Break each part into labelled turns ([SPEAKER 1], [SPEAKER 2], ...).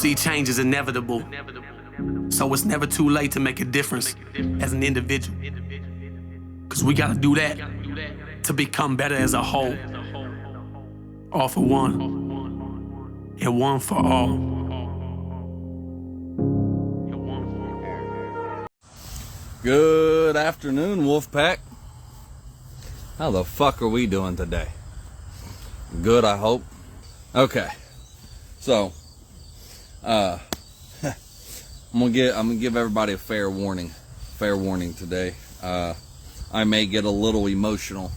[SPEAKER 1] see, change is inevitable. So it's never too late to make a difference as an individual. Cause we gotta do that to become better as a whole. All for one, and one for all.
[SPEAKER 2] Good afternoon, Wolfpack. How the fuck are we doing today? Good, I hope. Okay, so I'm gonna give everybody a fair warning today. I may get a little emotional,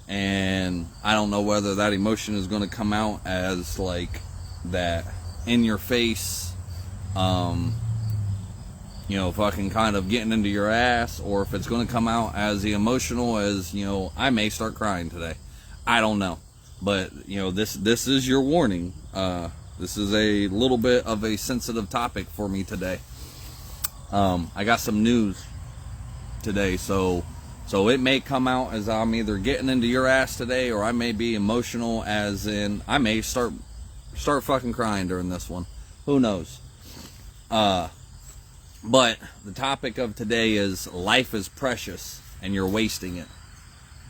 [SPEAKER 2] and I don't know whether that emotion is going to come out as like that in your face, fucking kind of getting into your ass, or if it's going to come out as the emotional as, I may start crying today. I don't know. But, this is your warning. This is a little bit of a sensitive topic for me today. I got some news today, so it may come out as I'm either getting into your ass today, or I may be emotional as in I may start fucking crying during this one. Who knows? But the topic of today is life is precious and you're wasting it.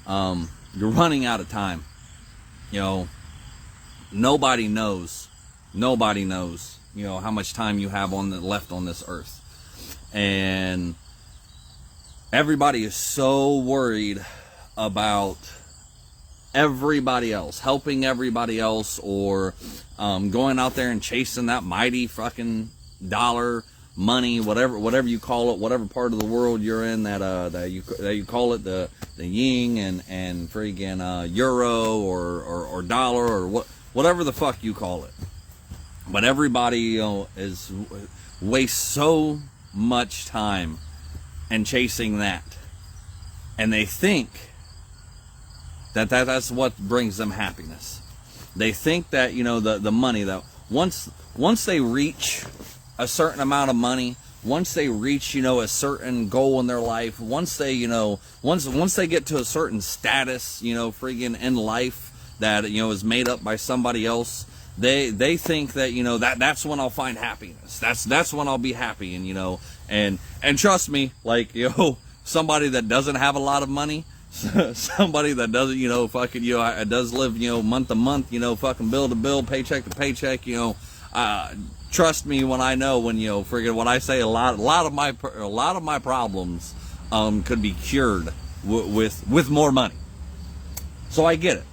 [SPEAKER 2] You're running out of time. Nobody knows how much time you have left on this earth. And everybody is so worried about everybody else, helping everybody else, or going out there and chasing that mighty fucking dollar, money, whatever you call it, whatever part of the world you're in that you call it the yin and friggin' euro or dollar or whatever the fuck you call it. But everybody wastes so much time and chasing that, and they think that's what brings them happiness. They think that the money, that once they reach a certain amount of money, once they reach a certain goal in their life, once they once they get to a certain status friggin' in life that is made up by somebody else, they think that that's when I'll find happiness. That's when I'll be happy. And trust me, like somebody that doesn't have a lot of money, somebody that doesn't fucking does live month to month, fucking bill to bill, paycheck to paycheck, trust me when I know when when I say a lot of my problems could be cured with more money. So I get it.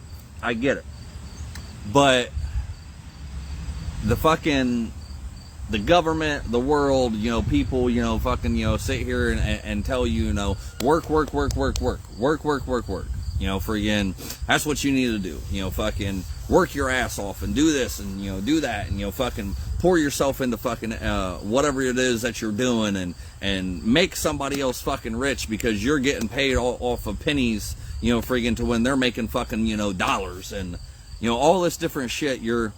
[SPEAKER 2] But the government, the world, people, sit here and tell you, work. Friggin', that's what you need to do. Fucking work your ass off and do this and, do that and, fucking pour yourself into fucking, whatever it is that you're doing and make somebody else fucking rich because you're getting paid off of pennies, friggin' to when they're making fucking, dollars and, all this different shit. You're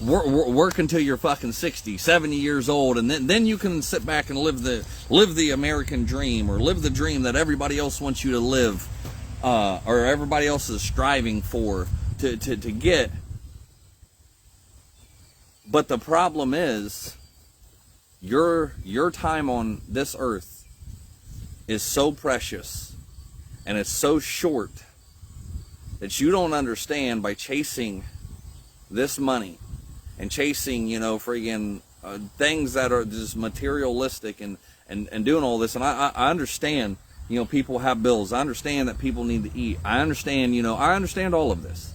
[SPEAKER 2] work until you're fucking 60, 70 years old, and then you can sit back and live the American dream, or live the dream that everybody else wants you to live, or everybody else is striving for to get. But the problem is your time on this earth is so precious and it's so short that you don't understand by chasing this money and chasing, friggin' things that are just materialistic and doing all this. And I understand, people have bills. I understand that people need to eat. I understand, I understand all of this.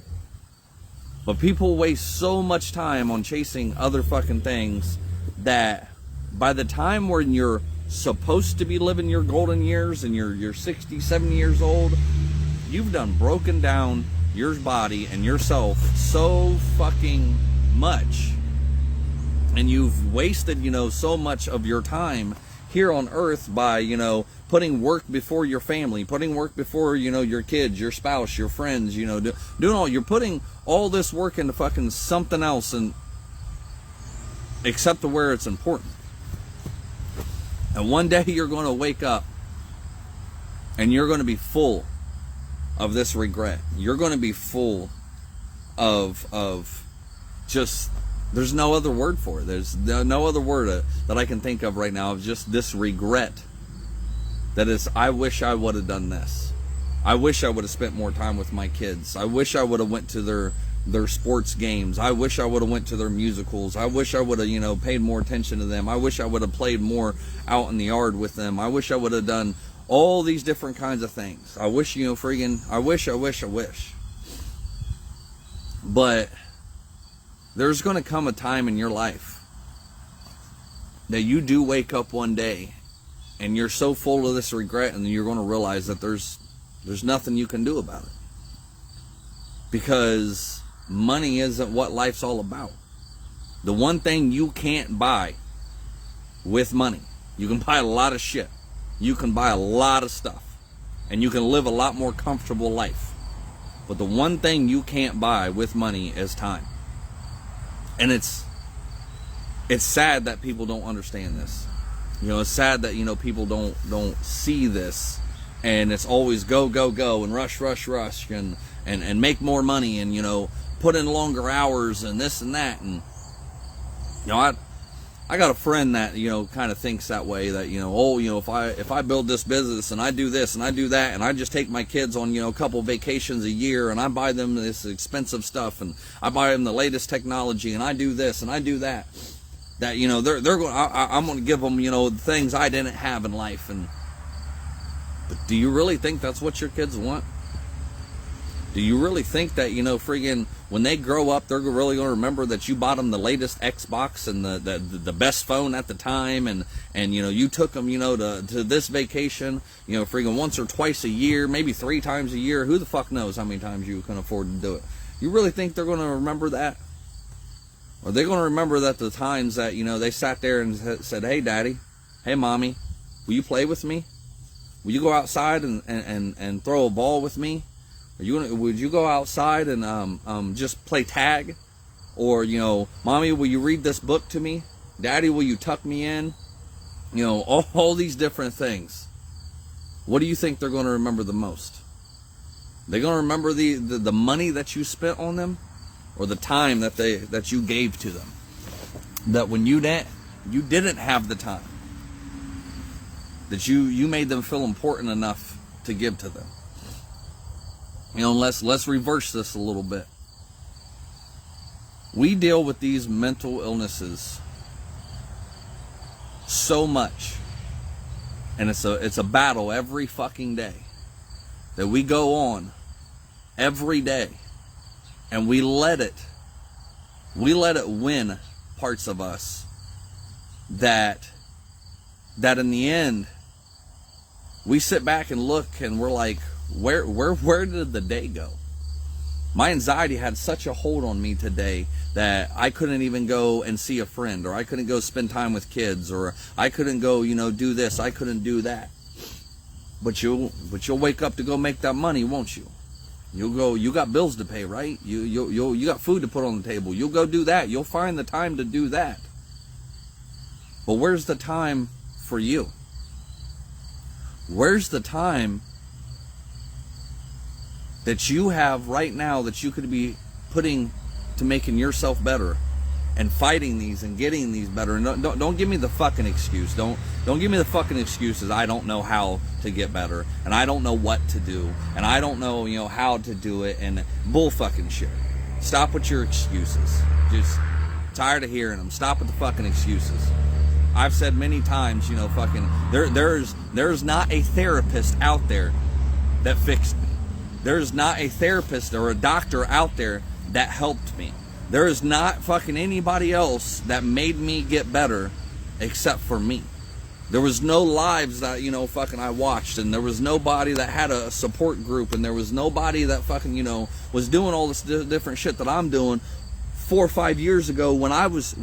[SPEAKER 2] But people waste so much time on chasing other fucking things that by the time when you're supposed to be living your golden years and you're 60, 70 years old, you've done broken down your body and yourself so fucking much, and you've wasted so much of your time here on earth by putting work before your family, putting work before your kids, your spouse, your friends, you're putting all this work into fucking something else, and except to where it's important. And one day you're going to wake up and you're going to be full of this regret. You're going to be full of just There's no other word for it. There's no other word that I can think of right now of just this regret. That is, I wish I would have done this. I wish I would have spent more time with my kids. I wish I would have went to their sports games. I wish I would have went to their musicals. I wish I would have, paid more attention to them. I wish I would have played more out in the yard with them. I wish I would have done all these different kinds of things. I wish, I wish. But there's going to come a time in your life that you do wake up one day and you're so full of this regret, and you're going to realize that there's nothing you can do about it. Because money isn't what life's all about. The one thing you can't buy with money, you can buy a lot of shit. You can buy a lot of stuff. And you can live a lot more comfortable life. But the one thing you can't buy with money is time. And it's sad that people don't understand this. It's sad that, people don't see this. And it's always go, and rush, and make more money, and, put in longer hours, and this and that. And, I got a friend that, kind of thinks that way, that, if I build this business, and I do this, and I do that, and I just take my kids on, a couple vacations a year, and I buy them this expensive stuff, and I buy them the latest technology, and I do this, and I do that, that, they're going, I'm going to give them, the things I didn't have in life. But do you really think that's what your kids want? Do you really think that, friggin' when they grow up, they're really going to remember that you bought them the latest Xbox and the best phone at the time, and you took them, to this vacation, friggin' once or twice a year, maybe 3 times a year. Who the fuck knows how many times you can afford to do it? You really think they're going to remember that? Are they going to remember that the times that, they sat there and said, hey, Daddy, hey, Mommy, will you play with me? Will you go outside and throw a ball with me? Would you go outside and just play tag? Or, Mommy, will you read this book to me? Daddy, will you tuck me in? All these different things. What do you think they're going to remember the most? They're going to remember the money that you spent on them, or the time that you gave to them? That when you didn't have the time, that you made them feel important enough to give to them. Let's reverse this a little bit. We deal with these mental illnesses so much, and it's a battle every fucking day that we go on every day, and we let it win parts of us that in the end we sit back and look and we're like, where did the day go? My anxiety had such a hold on me today that I couldn't even go and see a friend, or I couldn't go spend time with kids, or I couldn't go, do this, I couldn't do that. But you'll wake up to go make that money, won't you? You'll go, you got bills to pay, right? You got food to put on the table. You'll go do that. You'll find the time to do that. But where's the time for you? Where's the time that you have right now that you could be putting to making yourself better and fighting these and getting these better? And don't give me the fucking excuse. Don't give me the fucking excuses. I don't know how to get better, and I don't know what to do, and I don't know, how to do it, and bull fucking shit. Stop with your excuses. Just tired of hearing them. Stop with the fucking excuses. I've said many times, fucking there's not a therapist out there that fixed me. There's not a therapist or a doctor out there that helped me. There is not fucking anybody else that made me get better except for me. There was no lives that, fucking I watched, and there was nobody that had a support group, and there was nobody that fucking, was doing all this different shit that I'm doing 4 or 5 years ago when I was,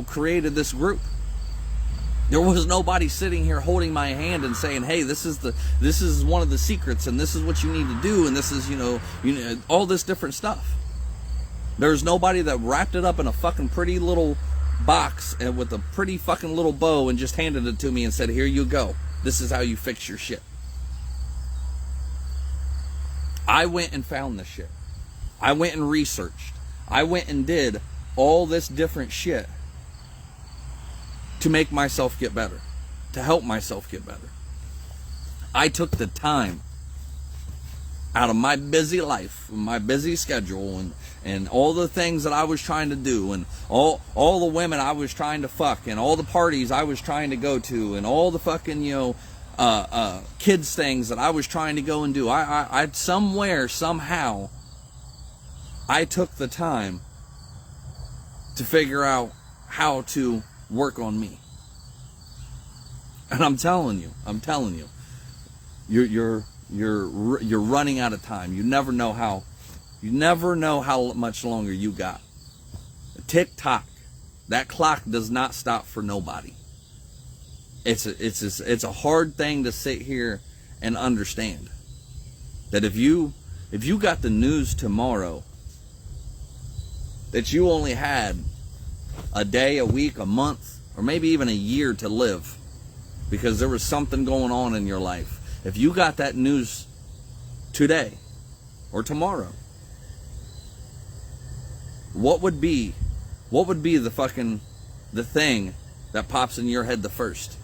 [SPEAKER 2] created this group. There was nobody sitting here holding my hand and saying, hey, this is one of the secrets, and this is what you need to do, and this is, all this different stuff. There's nobody that wrapped it up in a fucking pretty little box and with a pretty fucking little bow and just handed it to me and said, here you go. This is how you fix your shit. I went and found this shit. I went and researched. I went and did all this different shit to make myself get better, to help myself get better. I took the time out of my busy life, my busy schedule, and all the things that I was trying to do, and all the women I was trying to fuck, and all the parties I was trying to go to, and all the fucking, kids things that I was trying to go and do. I somewhere, somehow, I took the time to figure out how to work on me. And I'm telling you, you're running out of time. You never know how much longer you got. Tik-Tok, that clock does not stop for nobody. It's a hard thing to sit here and understand that if you got the news tomorrow that you only had a day, a week, a month, or maybe even a year to live because there was something going on in your life, if you got that news today or tomorrow, what would be the thing that pops in your head the first?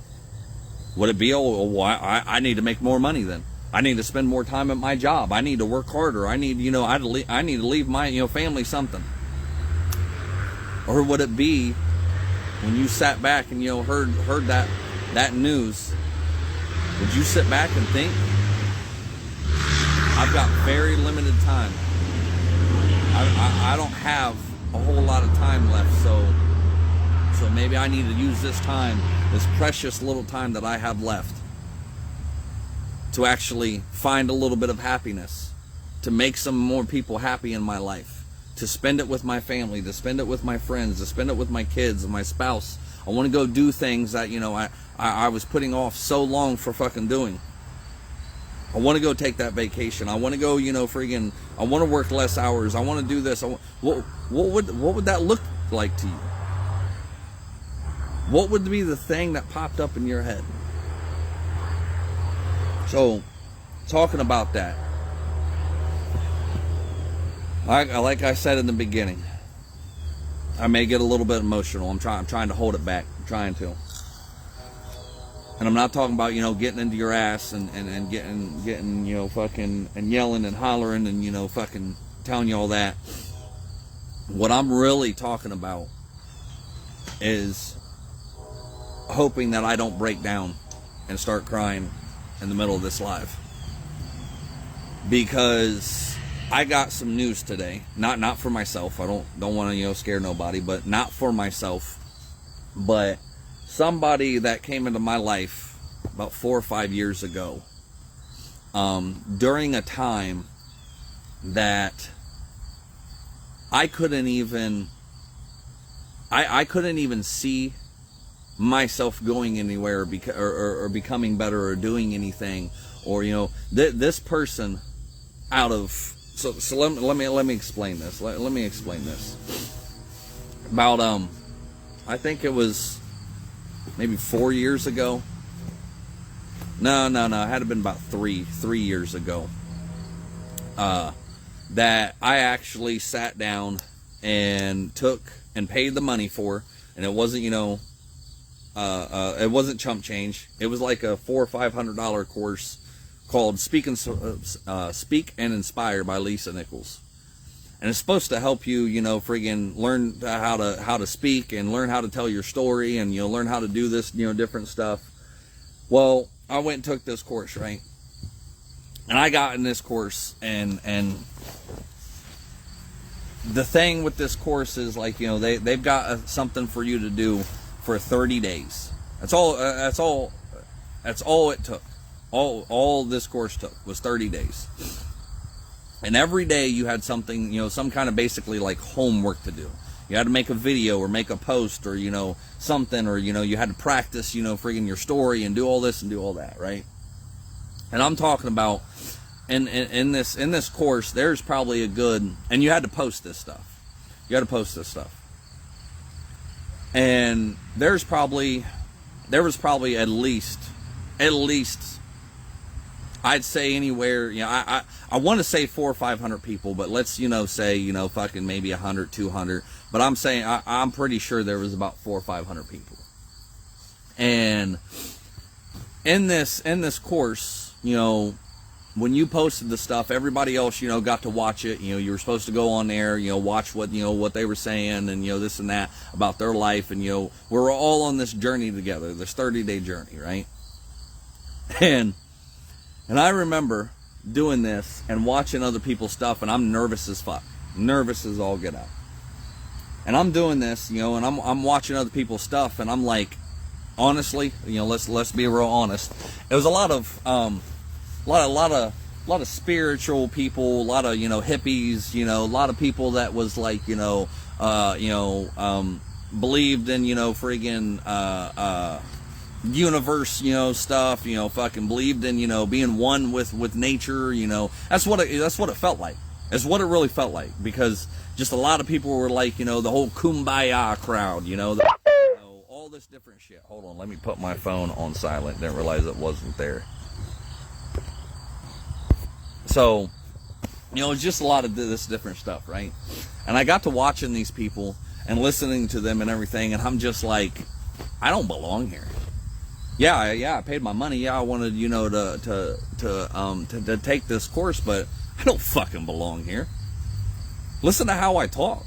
[SPEAKER 2] Would it be, I need to make more money then? I need to spend more time at my job. I need to work harder. I need, I need to leave my, family something. Or would it be when you sat back and, heard that news, would you sit back and think, I've got very limited time. I don't have a whole lot of time left, so maybe I need to use this time, this precious little time that I have left, to actually find a little bit of happiness, to make some more people happy in my life, to spend it with my family, to spend it with my friends, to spend it with my kids and my spouse. I want to go do things that, I was putting off so long for fucking doing. I want to go take that vacation. I want to go, I want to work less hours. I want to do this. What would that look like to you? What would be the thing that popped up in your head? So, talking about that, like I said in the beginning, I may get a little bit emotional. I'm trying to hold it back. I'm trying to. And I'm not talking about, getting into your ass and getting, fucking, and yelling and hollering and, fucking telling you all that. What I'm really talking about is hoping that I don't break down and start crying in the middle of this live. Because I got some news today. Not for myself. I don't want to, scare nobody, but not for myself. But somebody that came into my life about 4 or 5 years ago, during a time that I couldn't even see myself going anywhere or becoming better or doing anything, or this person out of so let me explain this. Let me explain this. About I think it was maybe 4 years ago. No, it had to have been about three years ago. That I actually sat down and took and paid the money for, and it wasn't, it wasn't chump change. It was like a $400 or $500 course called Speak and Inspire by Lisa Nichols. And it's supposed to help you, friggin' learn how to speak and learn how to tell your story and, learn how to do this, different stuff. Well, I went and took this course, right? And I got in this course, and the thing with this course is, like, they've got something for you to do for 30 days. That's all it took. All this course took was 30 days. And every day you had something, some kind of basically like homework to do. You had to make a video or make a post or, something, or, you had to practice, friggin' your story and do all this and do all that, right? And I'm talking about in this course, there's probably a good, and you had to post this stuff. And there was probably at least I'd say anywhere, I want to say 400 or 500 people, but let's, say, fucking maybe 100, 200. But I'm saying, I'm pretty sure there was about 400 or 500 people. And in this course, when you posted the stuff, everybody else, got to watch it. You were supposed to go on there, watch what they were saying and, this and that about their life. And, we're all on this journey together, this 30-day journey, right? And I remember doing this and watching other people's stuff, and I'm nervous as fuck. Nervous as all get out. And I'm doing this, and I'm watching other people's stuff, and I'm like, honestly, let's be real honest. It was a lot of spiritual people, a lot of hippies, a lot of people that was like believed in friggin' universe, stuff, fucking believed in, being one with nature, that's what it felt like. That's what it really felt like, because just a lot of people were like, the whole kumbaya crowd, all this different shit. Hold on, let me put my phone on silent. Didn't realize it wasn't there. So, it's just a lot of this different stuff, right? And I got to watching these people and listening to them and everything, and I'm just like, I don't belong here. Yeah, I paid my money. Yeah, I wanted, to take this course, but I don't fucking belong here. Listen to how I talk.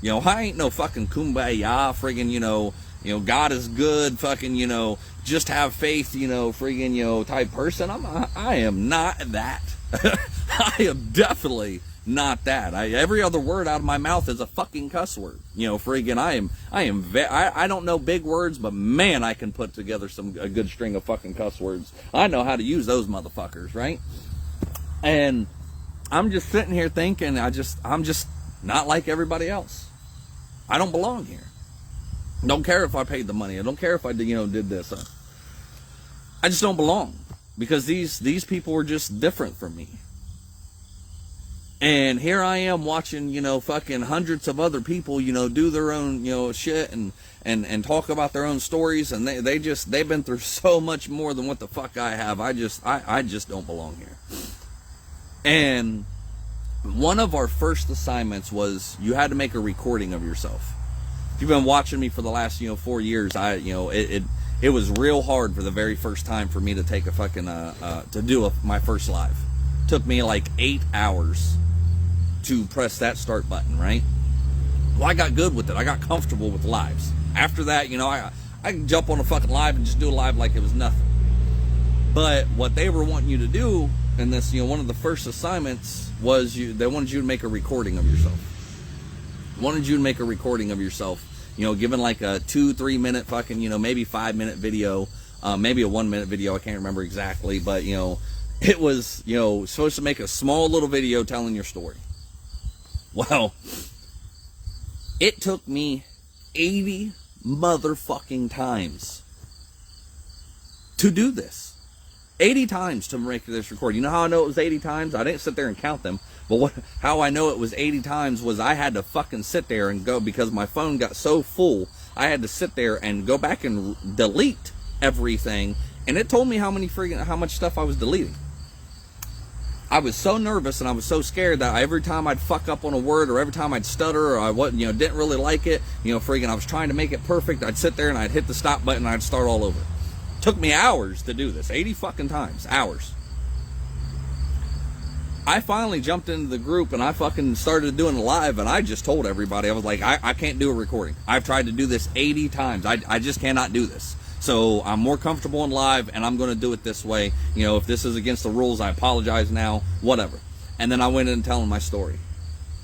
[SPEAKER 2] I ain't no fucking kumbaya, friggin', God is good, fucking, just have faith, friggin', type person. I am not that. I am definitely not that. Every other word out of my mouth is a fucking cuss word. Friggin' I don't know big words, but man, I can put together a good string of fucking cuss words. I know how to use those motherfuckers, right? And I'm just sitting here thinking, I'm just not like everybody else. I don't belong here. Don't care if I paid the money. I don't care if I did this. I just don't belong, because these people were just different from me. And here I am watching, fucking hundreds of other people, do their own, shit and talk about their own stories. And they've been through so much more than what the fuck I have. I just don't belong here. And one of our first assignments was you had to make a recording of yourself. If you've been watching me for the last, 4 years, it was real hard for the very first time for me to take a fucking, to do my first live. Took me like 8 hours to press that start button, right? Well, I got good with it. I got comfortable with lives. After that, I can jump on a fucking live and just do a live like it was nothing. But what they were wanting you to do in this, one of the first assignments was they wanted you to make a recording of yourself. Wanted you to make a recording of yourself, given like a 2-3 minute fucking, maybe 5 minute video, maybe a 1 minute video. I can't remember exactly, but it was, supposed to make a small little video telling your story. Well, it took me 80 motherfucking times to do this. 80 times to make this record. You know how I know it was 80 times? I didn't sit there and count them. But how I know it was 80 times was I had to fucking sit there and go, because my phone got so full, I had to sit there and go back and delete everything. And it told me how much stuff I was deleting. I was so nervous and I was so scared that every time I'd fuck up on a word, or every time I'd stutter, or I didn't really like it, I was trying to make it perfect, I'd sit there and I'd hit the stop button and I'd start all over. Took me hours to do this, 80 fucking times, hours. I finally jumped into the group and I fucking started doing it live, and I just told everybody, I was like, I can't do a recording. I've tried to do this 80 times. I just cannot do this. So I'm more comfortable in live, and I'm going to do it this way. If this is against the rules, I apologize now, whatever. And then I went in telling my story.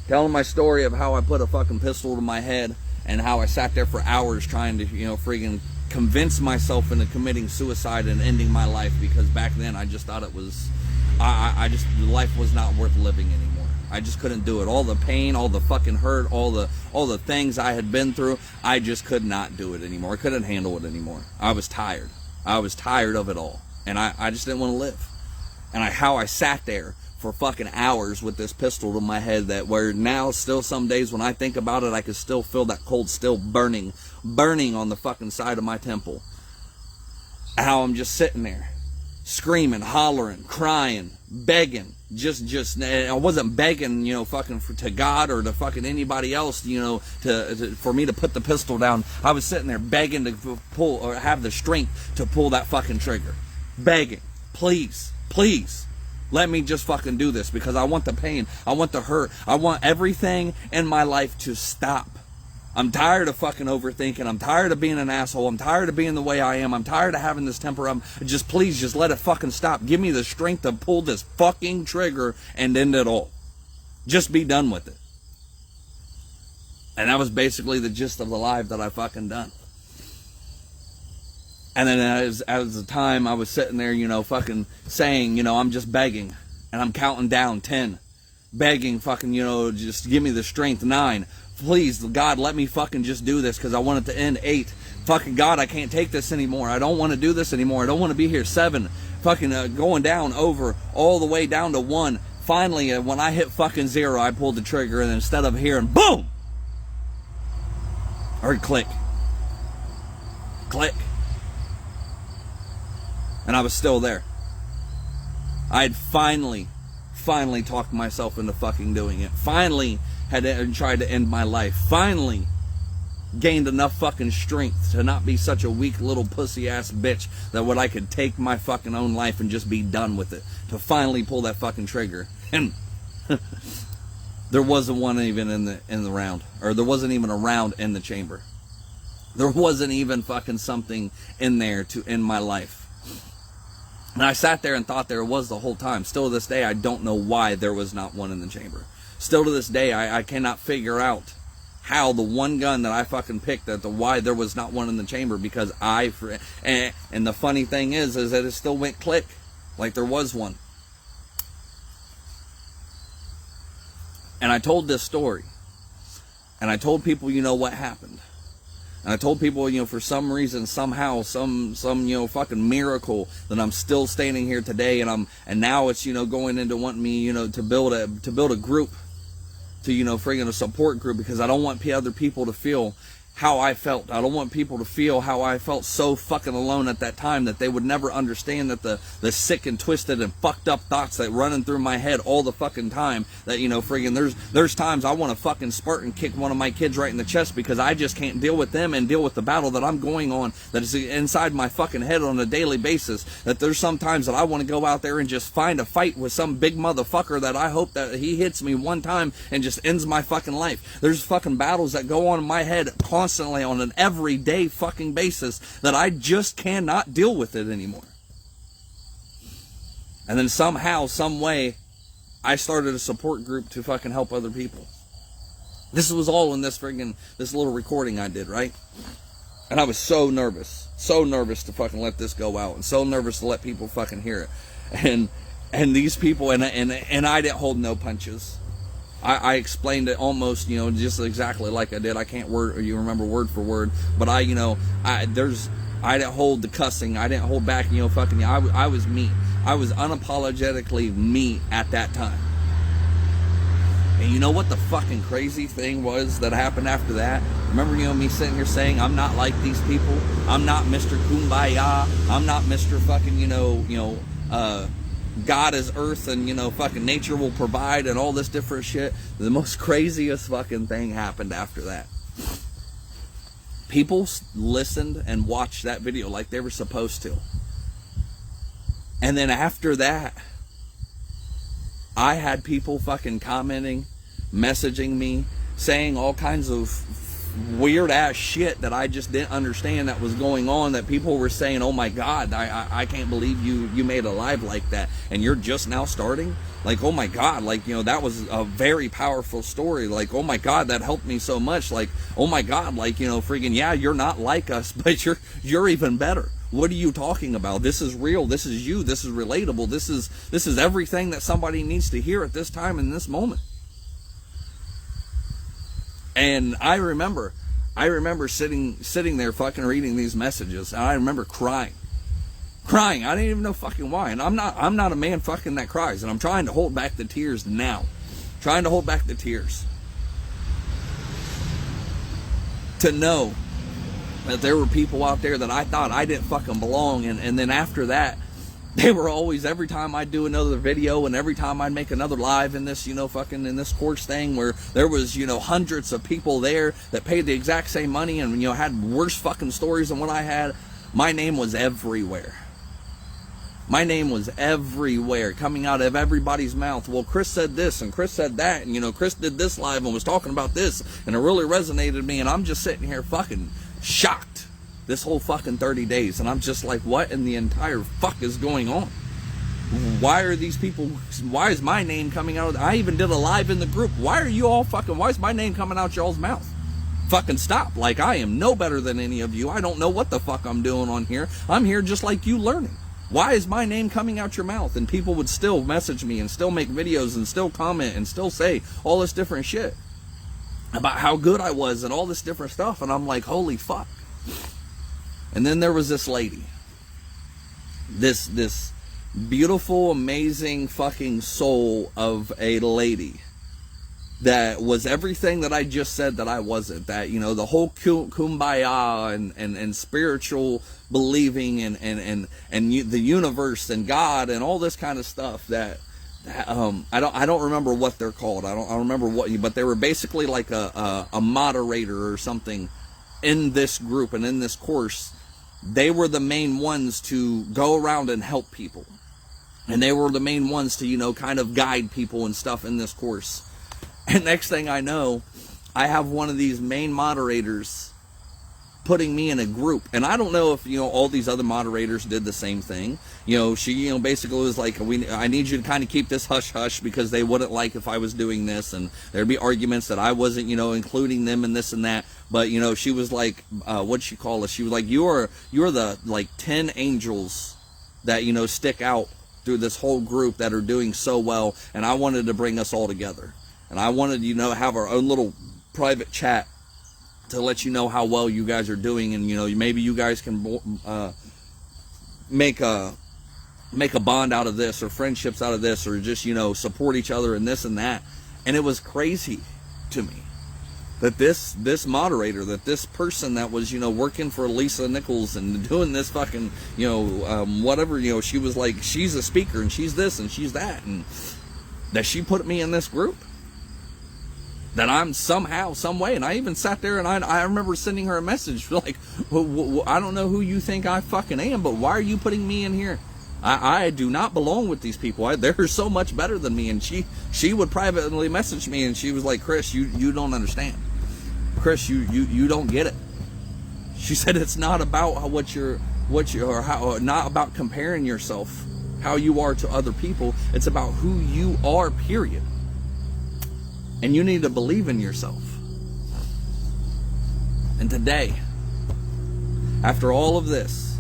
[SPEAKER 2] Telling my story of how I put a fucking pistol to my head, and how I sat there for hours trying to, friggin' convince myself into committing suicide and ending my life, because back then I just thought it was, life was not worth living anymore. I just couldn't do it. All the pain, all the fucking hurt, all the things I had been through, I just could not do it anymore. I couldn't handle it anymore. I was tired. I was tired of it all. And I just didn't want to live. And how I sat there for fucking hours with this pistol to my head, that where now still some days when I think about it, I can still feel that cold still burning on the fucking side of my temple. How I'm just sitting there screaming, hollering, crying, begging. Just I wasn't begging, fucking to God or to fucking anybody else, for me to put the pistol down. I was sitting there begging to pull or have the strength to pull that fucking trigger. Begging, please, let me just fucking do this, because I want the pain, I want the hurt, I want everything in my life to stop. I'm tired of fucking overthinking. I'm tired of being an asshole. I'm tired of being the way I am. I'm tired of having this temper. Please, just let it fucking stop. Give me the strength to pull this fucking trigger and end it all. Just be done with it. And that was basically the gist of the live that I fucking done. And then as the time I was sitting there, fucking saying, I'm just begging. And I'm counting down 10. Begging fucking, just give me the strength. 9. Please, God, let me fucking just do this, because I want it to end. 8. Fucking God, I can't take this anymore. I don't want to do this anymore. I don't want to be here. 7. Fucking going down over all the way down to 1. Finally, when I hit fucking 0, I pulled the trigger, and instead of hearing boom, I heard click. Click. And I was still there. I had finally talked myself into fucking doing it. Finally had tried to end my life. Finally gained enough fucking strength to not be such a weak little pussy ass bitch that I could take my fucking own life and just be done with it. To finally pull that fucking trigger. And there wasn't one even in the round. Or there wasn't even a round in the chamber. There wasn't even fucking something in there to end my life. And I sat there and thought there was the whole time. Still to this day, I don't know why there was not one in the chamber. Still to this day, I cannot figure out how the one gun that I fucking picked, why there was not one in the chamber, because and the funny thing is that it still went click, like there was one. And I told this story, and I told people, what happened. And I told people, for some reason, somehow, some fucking miracle, that I'm still standing here today, and now it's, going into wanting me, to build a group, to, friggin' a support group, because I don't want other people to feel how I felt. I don't want people to feel how I felt so fucking alone at that time, that they would never understand that the sick and twisted and fucked up thoughts that running through my head all the fucking time, that, friggin' there's times I want to fucking Spartan kick one of my kids right in the chest, because I just can't deal with them and deal with the battle that I'm going on, that is inside my fucking head on a daily basis. That there's some times that I want to go out there and just find a fight with some big motherfucker that I hope that he hits me one time and just ends my fucking life. There's fucking battles that go on in my head constantly on an everyday fucking basis that I just cannot deal with it anymore. And then somehow, some way, I started a support group to fucking help other people. This was all in this little recording I did, right? And I was so nervous to fucking let this go out, and so nervous to let people fucking hear it. And these people, and I didn't hold no punches. I explained it almost, just exactly like I did. I can't remember word for word, but I didn't hold the cussing. I didn't hold back, I was me. I was unapologetically me at that time. And you know what the fucking crazy thing was that happened after that? Remember, me sitting here saying, I'm not like these people. I'm not Mr. Kumbaya. I'm not Mr. fucking, God is earth and, fucking nature will provide and all this different shit. The most craziest fucking thing happened after that. People listened and watched that video like they were supposed to. And then after that, I had people fucking commenting, messaging me, saying all kinds of weird ass shit that I just didn't understand that was going on, that people were saying, oh my God, I can't believe you made a live like that and you're just now starting. Like, oh my God, that was a very powerful story. Like, oh my God, that helped me so much. Like, oh my God, friggin' yeah, you're not like us, but you're even better. What are you talking about? This is real. This is you. This is relatable. This is everything that somebody needs to hear at this time in this moment. And I remember sitting there fucking reading these messages, and I remember crying. I didn't even know fucking why. And I'm not a man fucking that cries, and I'm trying to hold back the tears now. Trying to hold back the tears. To know that there were people out there that I thought I didn't fucking belong, and then after that, They were always, every time I'd do another video and every time I'd make another live in this, fucking in this course thing where there was, hundreds of people there that paid the exact same money and, had worse fucking stories than what I had, my name was everywhere. My name was everywhere, coming out of everybody's mouth. Well, Chris said this and Chris said that, and, Chris did this live and was talking about this, and it really resonated with me, and I'm just sitting here fucking shocked this whole fucking 30 days, and I'm just like, what in the entire fuck is going on? Why are these people, why is my name coming out? I even did a live in the group. Why are you all fucking, why is my name coming out y'all's mouth? Fucking stop. Like, I am no better than any of you. I don't know what the fuck I'm doing on here. I'm here just like you learning. Why is my name coming out your mouth? And people would still message me and still make videos and still comment and still say all this different shit about how good I was and all this different stuff. And I'm like, holy fuck. And then there was this lady, this beautiful, amazing fucking soul of a lady that was everything that I just said that I wasn't. That, the whole kumbaya and spiritual believing and the universe and God and all this kind of stuff that I don't remember what they're called. I don't remember what, but they were basically like a moderator or something in this group and in this course. They were the main ones to go around and help people. And they were the main ones to, kind of guide people and stuff in this course. And next thing I know, I have one of these main moderators putting me in a group. And I don't know if, all these other moderators did the same thing. She, basically was like, I need you to kind of keep this hush-hush because they wouldn't like if I was doing this. And there'd be arguments that I wasn't, including them in this and that. But, she was like, what'd she call us? She was like, you're the, 10 angels that, stick out through this whole group that are doing so well. And I wanted to bring us all together. And I wanted, have our own little private chat to let you know how well you guys are doing. And, maybe you guys can make a bond out of this or friendships out of this or just, support each other and this and that. And it was crazy to me that this moderator, that this person that was, working for Lisa Nichols and doing this fucking, whatever, she was like, she's a speaker and she's this and she's that. And that she put me in this group. That I'm somehow, some way, and I even sat there and I remember sending her a message like, I don't know who you think I fucking am, but why are you putting me in here? I do not belong with these people. They're so much better than me. And she would privately message me and she was like, Chris, you don't understand. Chris, you don't get it. She said it's not about not about comparing yourself, how you are to other people. It's about who you are, period. And you need to believe in yourself. And today, after all of this,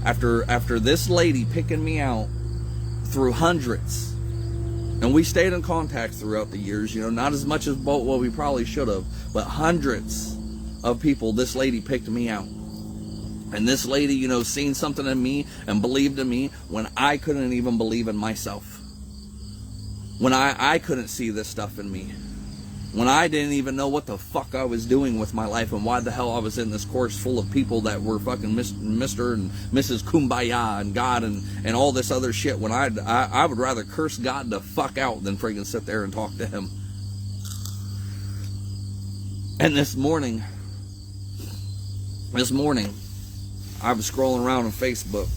[SPEAKER 2] after this lady picking me out through hundreds, and we stayed in contact throughout the years, not as much as what we probably should have, but hundreds of people, this lady picked me out. And this lady, seen something in me and believed in me when I couldn't even believe in myself. When I couldn't see this stuff in me. When I didn't even know what the fuck I was doing with my life and why the hell I was in this course full of people that were fucking Mr. and Mrs. Kumbaya and God and all this other shit, when I would rather curse God the fuck out than friggin' sit there and talk to him. And this morning, I was scrolling around on Facebook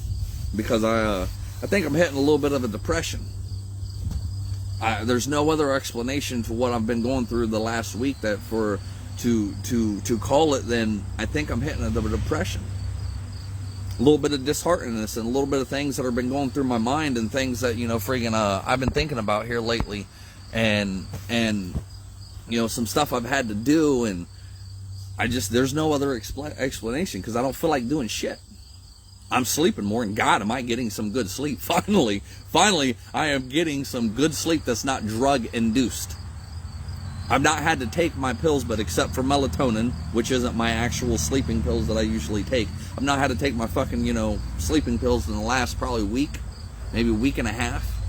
[SPEAKER 2] because I think I'm hitting a little bit of a depression. There's no other explanation for what I've been going through the last week to call it than I think I'm hitting a depression. A little bit of disheartenedness and a little bit of things that have been going through my mind and things that, I've been thinking about here lately and some stuff I've had to do, and there's no other explanation because I don't feel like doing shit. I'm sleeping more, and God, am I getting some good sleep. Finally, I am getting some good sleep that's not drug-induced. I've not had to take my pills, but except for melatonin, which isn't my actual sleeping pills that I usually take, I've not had to take my fucking, sleeping pills in the last probably week, maybe a week and a half.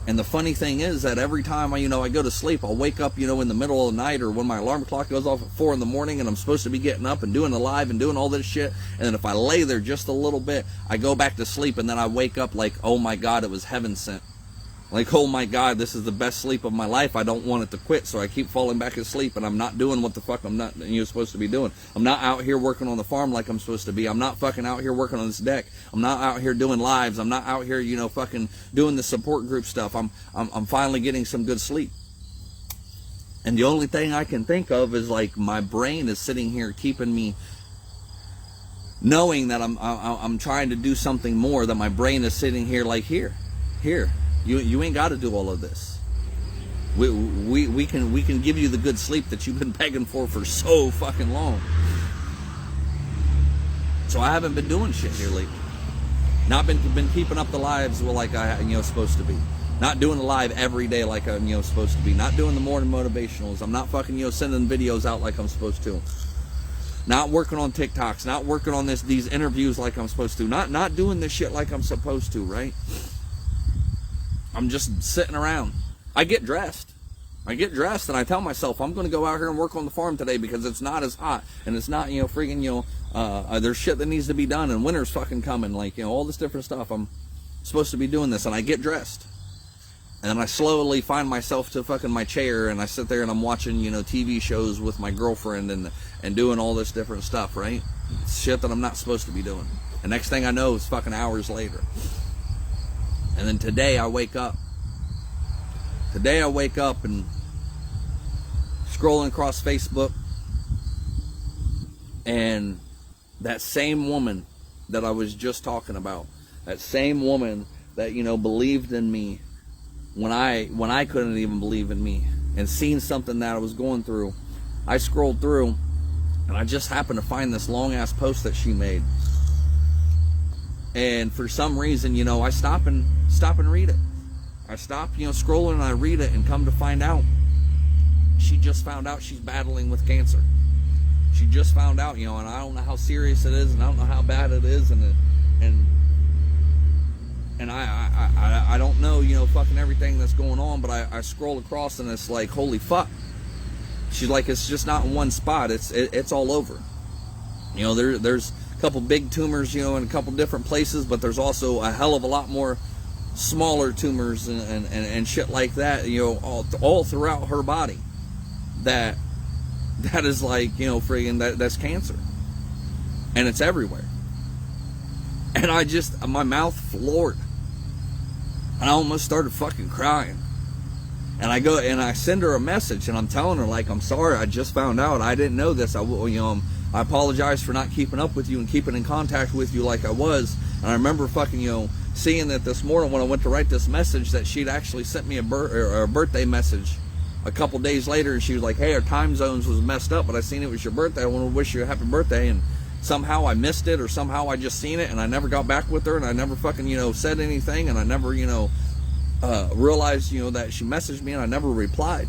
[SPEAKER 2] And the funny thing is that every time I go to sleep, I'll wake up, in the middle of the night, or when my alarm clock goes off at 4 in the morning and I'm supposed to be getting up and doing the live and doing all this shit. And then if I lay there just a little bit, I go back to sleep, and then I wake up like, oh my God, it was heaven sent. Like, oh my God, this is the best sleep of my life. I don't want it to quit, so I keep falling back asleep, and I'm not doing what the fuck I'm not supposed to be doing. I'm not out here working on the farm like I'm supposed to be. I'm not fucking out here working on this deck. I'm not out here doing lives. I'm not out here, fucking doing the support group stuff. I'm finally getting some good sleep. And the only thing I can think of is, like, my brain is sitting here keeping me, knowing that I'm trying to do something more, that my brain is sitting here like, here. You ain't got to do all of this. We can give you the good sleep that you've been begging for so fucking long. So I haven't been doing shit here lately. Not been keeping up the lives like I supposed to be. Not doing the live every day like I'm supposed to be. Not doing the morning motivationals. I'm not fucking sending videos out like I'm supposed to. Not working on TikToks. Not working on these interviews like I'm supposed to. Not doing this shit like I'm supposed to, right? I'm just sitting around. I get dressed and I tell myself I'm going to go out here and work on the farm today because it's not as hot and it's not, there's shit that needs to be done and winter's fucking coming. Like, all this different stuff. I'm supposed to be doing this, and I get dressed. And then I slowly find myself to fucking my chair, and I sit there and I'm watching, TV shows with my girlfriend and doing all this different stuff, right? It's shit that I'm not supposed to be doing. And next thing I know, it's fucking hours later. And then today I wake up and scrolling across Facebook, and that same woman that I was just talking about, that same woman that, believed in me when I couldn't even believe in me, and seen something that I was going through, I scrolled through and I just happened to find this long ass post that she made. And for some reason, I stop and read it. I stop, scrolling, and I read it, and come to find out, she just found out she's battling with cancer. She just found out, and I don't know how serious it is, and I don't know how bad it is, and I don't know, fucking everything that's going on, but I scroll across, and it's like, holy fuck. She's like, it's just not in one spot. It's all over. There's a couple big tumors, in a couple different places, but there's also a hell of a lot more smaller tumors and shit like that, all throughout her body. That is like, friggin' that's cancer. And it's everywhere. And my mouth floored. And I almost started fucking crying. And I go and I send her a message, and I'm telling her, like, I'm sorry, I just found out. I didn't know this. I apologize for not keeping up with you and keeping in contact with you like I was. And I remember fucking, seeing that this morning when I went to write this message, that she'd actually sent me a birthday message a couple days later, and she was like, hey, our time zones was messed up, but I seen it was your birthday. I want to wish you a happy birthday. And somehow I missed it, or somehow I just seen it, and I never got back with her, and I never fucking, said anything, and I never, realized, that she messaged me, and I never replied.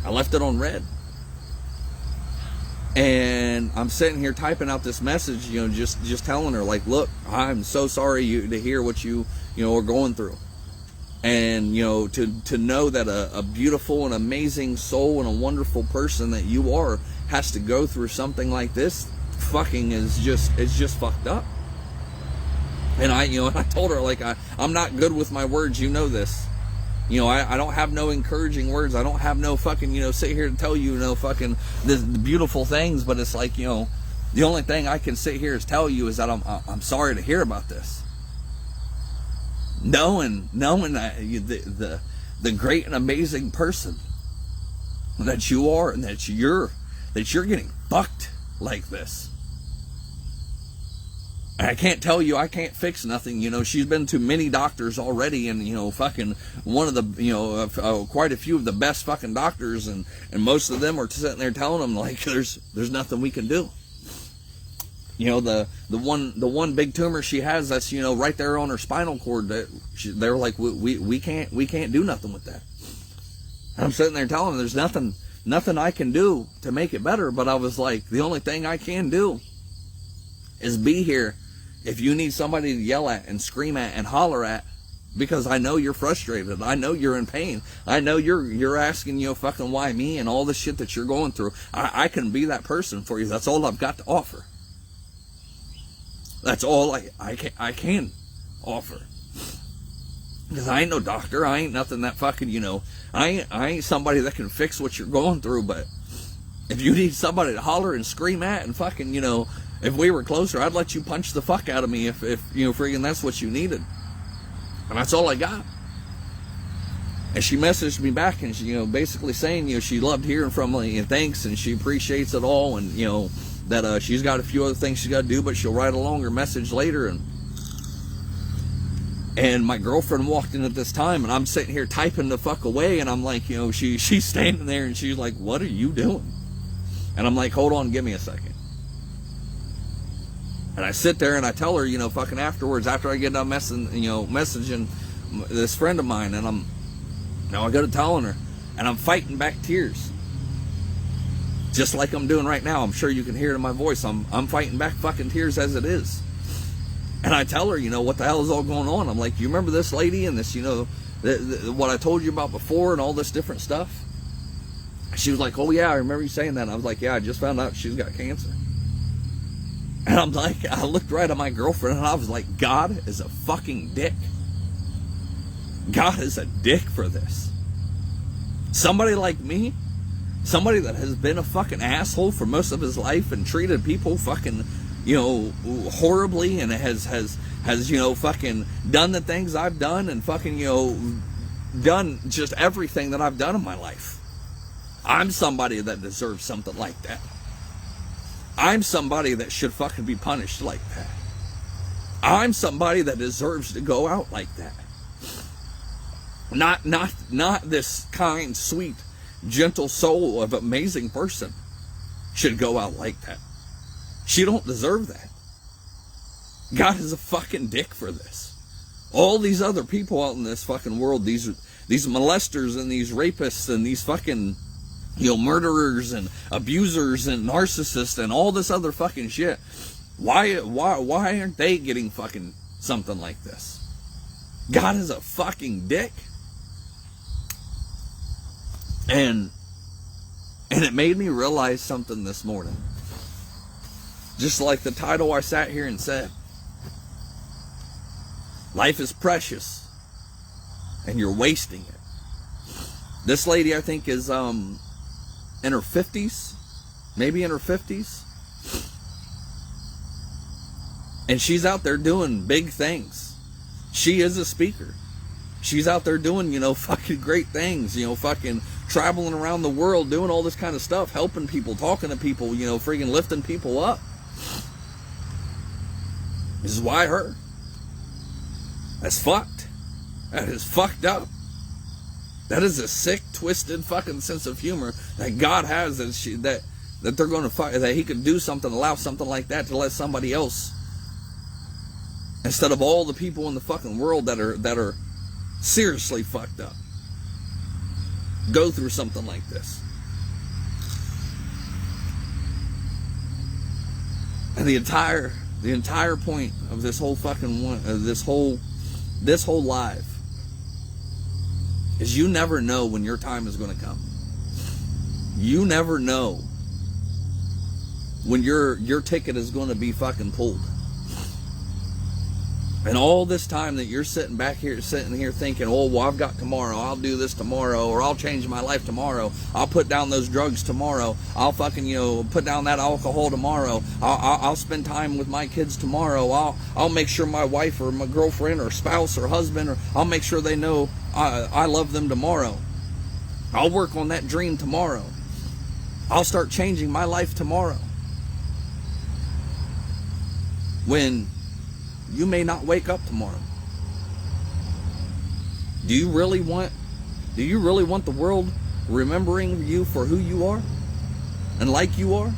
[SPEAKER 2] I left it on red. And I'm sitting here typing out this message, just telling her, like, look, I'm so sorry to hear what you are going through. And, to know that a beautiful and amazing soul and a wonderful person that you are has to go through something like this, fucking it's just fucked up. And I told her, like, I'm not good with my words, this. I don't have no encouraging words. I don't have no fucking, sit here to tell you, fucking the beautiful things. But it's like, the only thing I can sit here is tell you is that I'm sorry to hear about this. Knowing that the great and amazing person that you are, and that you're getting fucked like this. I can't tell you, I can't fix nothing. She's been to many doctors already, and fucking one of the quite a few of the best fucking doctors, and most of them are sitting there telling them, like, there's nothing we can do. The one big tumor she has, that's right there on her spinal cord, that they're like, we can't do nothing with that. And I'm sitting there telling them there's nothing I can do to make it better. But I was like, the only thing I can do is be here. If you need somebody to yell at and scream at and holler at, because I know you're frustrated. I know you're in pain. I know you're asking, fucking why me and all the shit that you're going through. I can be that person for you. That's all I've got to offer. That's all I can offer. Because I ain't no doctor. I ain't nothing that fucking, I ain't somebody that can fix what you're going through. But if you need somebody to holler and scream at and fucking, if we were closer, I'd let you punch the fuck out of me if friggin' that's what you needed. And that's all I got. And she messaged me back and she, basically saying, she loved hearing from me and thanks and she appreciates it all and, that she's got a few other things she's got to do, but she'll write a longer message later. And my girlfriend walked in at this time and I'm sitting here typing the fuck away and I'm like, she's standing there and she's like, what are you doing? And I'm like, hold on, give me a second. And I sit there and I tell her, fucking afterwards, after I get done messaging this friend of mine, and I go to telling her, and I'm fighting back tears. Just like I'm doing right now. I'm sure you can hear it in my voice. I'm fighting back fucking tears as it is. And I tell her, what the hell is all going on? I'm like, you remember this lady and this, what I told you about before and all this different stuff? She was like, oh yeah, I remember you saying that. And I was like, yeah, I just found out she's got cancer. And I'm like, I looked right at my girlfriend and I was like, God is a fucking dick. God is a dick for this. Somebody like me, somebody that has been a fucking asshole for most of his life and treated people fucking, horribly and has fucking done the things I've done and fucking, done just everything that I've done in my life. I'm somebody that deserves something like that. I'm somebody that should fucking be punished like that. I'm somebody that deserves to go out like that. Not this kind, sweet, gentle soul of amazing person should go out like that. She don't deserve that. God is a fucking dick for this. All these other people out in this fucking world, these molesters and these rapists and these fucking murderers and abusers and narcissists and all this other fucking shit. Why aren't they getting fucking something like this? God is a fucking dick. And it made me realize something this morning. Just like the title I sat here and said. Life is precious. And you're wasting it. This lady, I think, is in her 50s, maybe in her 50s, and she's out there doing big things. She is a speaker. She's out there doing, fucking great things, fucking traveling around the world, doing all this kind of stuff, helping people, talking to people, freaking lifting people up. This is why her. That's fucked. That is fucked up. That is a sick, twisted fucking sense of humor that God has that they're going to fight, that He could do something, allow something like that to let somebody else, instead of all the people in the fucking world that are seriously fucked up, go through something like this. And the entire point of this whole fucking this whole live is you never know when your time is going to come. You never know when your ticket is going to be fucking pulled. And all this time that you're sitting here thinking, oh, well, I've got tomorrow, I'll do this tomorrow, or I'll change my life tomorrow, I'll put down those drugs tomorrow, I'll fucking, put down that alcohol tomorrow, I'll spend time with my kids tomorrow, I'll make sure my wife or my girlfriend or spouse or husband, or I'll make sure they know I love them tomorrow. I'll work on that dream tomorrow. I'll start changing my life tomorrow. When you may not wake up tomorrow. Do you really want the world remembering you for who you are and like you are?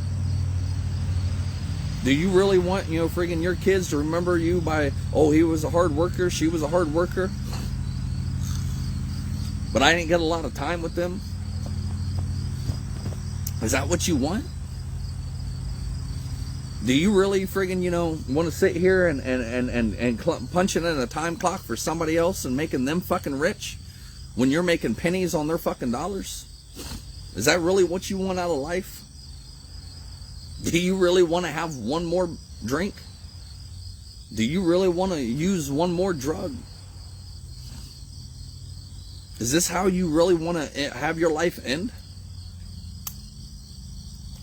[SPEAKER 2] Do you really want, friggin' your kids to remember you by, oh, he was a hard worker, she was a hard worker, but I didn't get a lot of time with them? Is that what you want? Do you really friggin', want to sit here and punching in a time clock for somebody else and making them fucking rich when you're making pennies on their fucking dollars? Is that really what you want out of life? Do you really want to have one more drink? Do you really want to use one more drug? Is this how you really want to have your life end?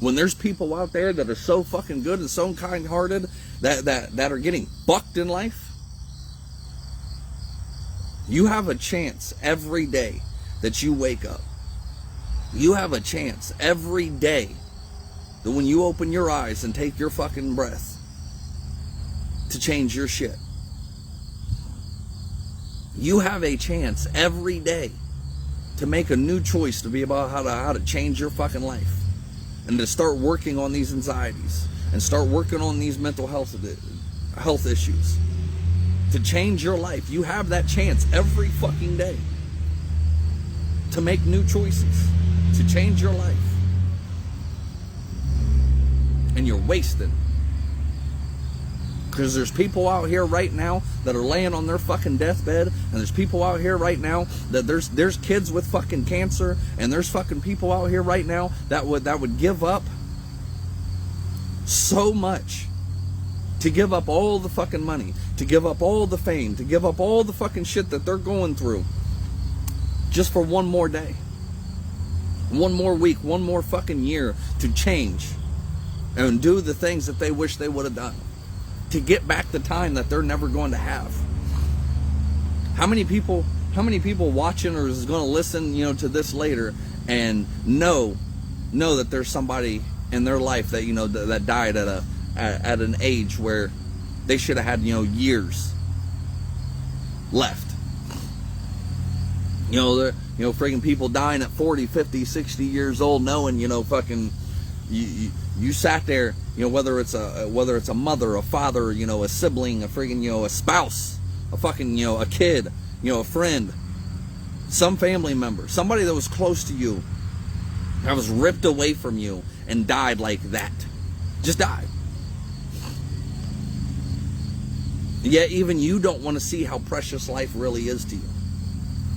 [SPEAKER 2] When there's people out there that are so fucking good and so kind-hearted that are getting bucked in life, you have a chance every day that you wake up. You have a chance every day that when you open your eyes and take your fucking breath to change your shit. You have a chance every day to make a new choice to be about how to change your fucking life. And to start working on these anxieties and start working on these mental health issues. To change your life. You have that chance every fucking day to make new choices, to change your life. And you're wasting. Because there's people out here right now that are laying on their fucking deathbed, and there's people out here right now that there's kids with fucking cancer, and there's fucking people out here right now that would give up so much to give up all the fucking money, to give up all the fame, to give up all the fucking shit that they're going through just for one more day, one more week, one more fucking year to change and do the things that they wish they would have done, to get back the time that they're never going to have. How many people watching or is going to listen, to this later and know that there's somebody in their life that, that died at an age where they should have had, years left. Friggin' people dying at 40, 50, 60 years old, knowing, fucking, you sat there, whether it's a mother, a father, a sibling, a friggin', a spouse, a fucking, a kid, a friend, some family member, somebody that was close to you, that was ripped away from you and died like that. Just died. Yet even you don't want to see how precious life really is to you.